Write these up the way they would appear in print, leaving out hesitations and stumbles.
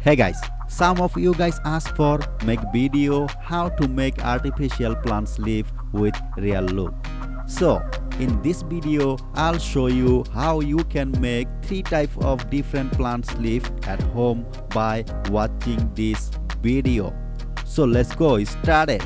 Hey guys, some of you guys asked for make video how to make artificial plants live with real look. So in this video I'll show you how you can make three types of different plants live at home by watching this video. So let's go started.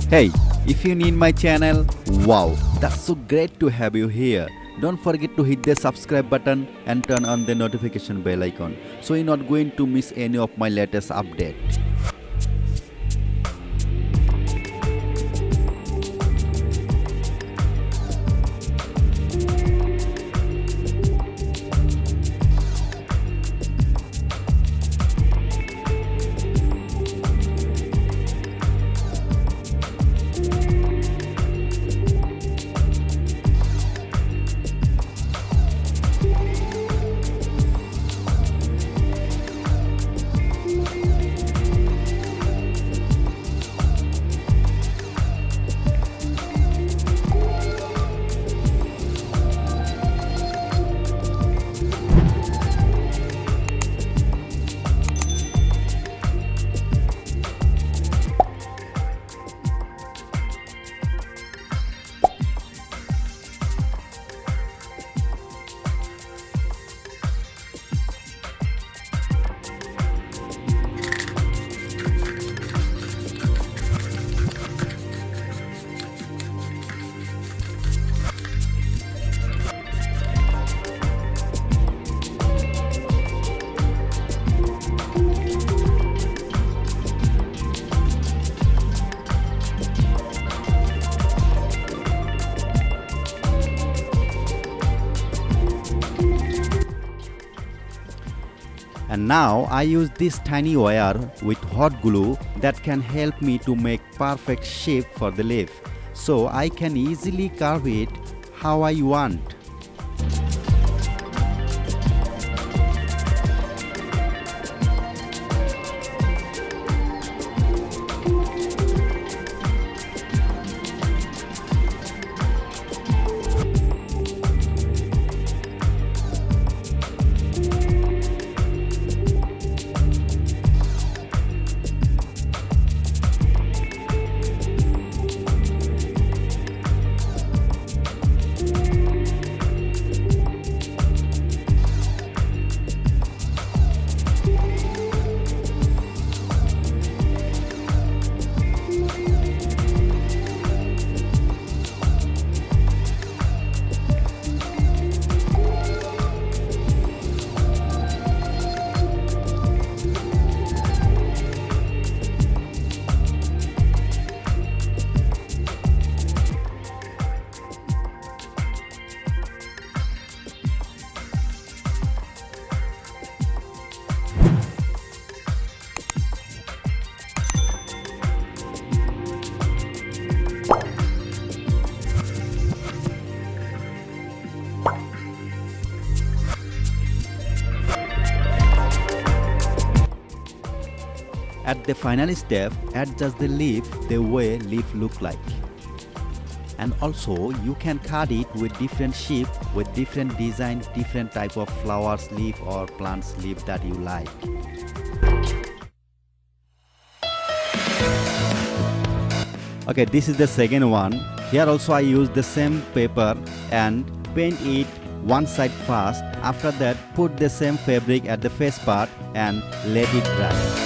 Hey, if you're new in my channel, wow, that's so great to have you here. Don't forget to hit the subscribe button and turn on the notification bell icon so you're not going to miss any of my latest updates. And now I use this tiny wire with hot glue that can help me to make perfect shape for the leaf, so I can easily carve it how I want. At the final step, adjust the leaf the way leaf look like. And also you can cut it with different shape, with different design, different type of flowers leaf or plants leaf that you like. Okay, this is the second one. Here also I use the same paper and paint it one side first. After that, put the same fabric at the face part and let it dry.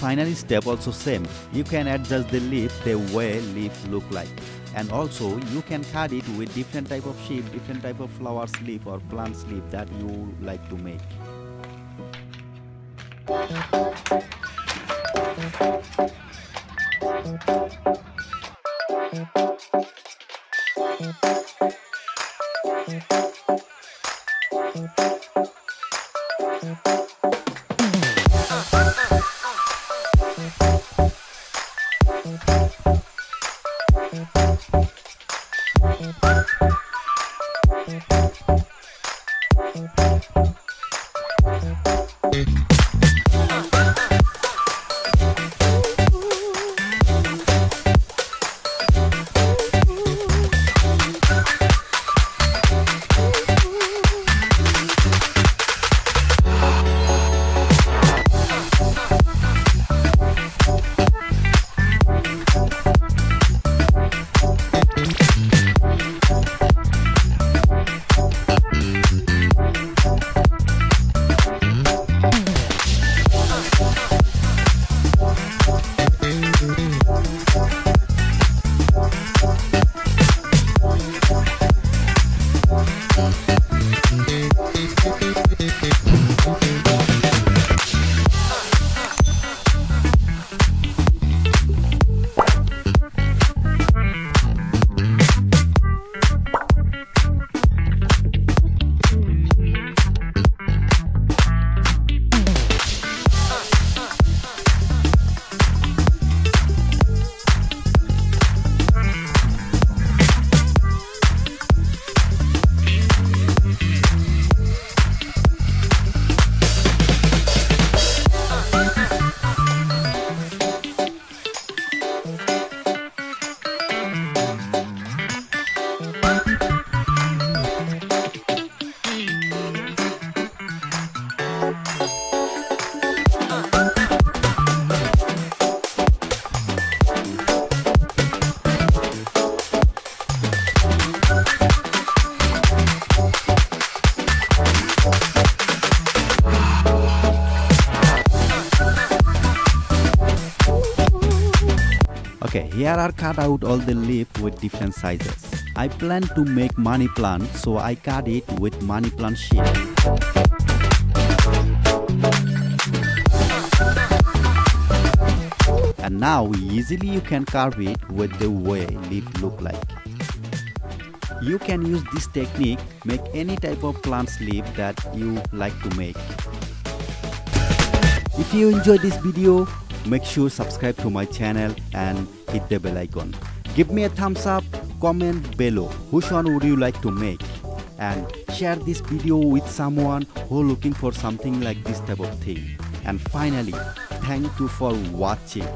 final step also same. You can adjust the leaf the way leaves look like. And also you can cut it with different type of shape, different type of flowers leaf or plants leaf that you like to make. Okay, here are cut out all the leaf with different sizes. I plan to make money plant, so I cut it with money plant shape. And now easily you can carve it with the way leaf look like. You can use this technique, make any type of plants leaf that you like to make. If you enjoyed this video, make sure subscribe to my channel and hit the bell icon. Give me a thumbs up, comment below which one would you like to make, and share this video with someone who looking for something like this type of thing. And finally, thank you for watching.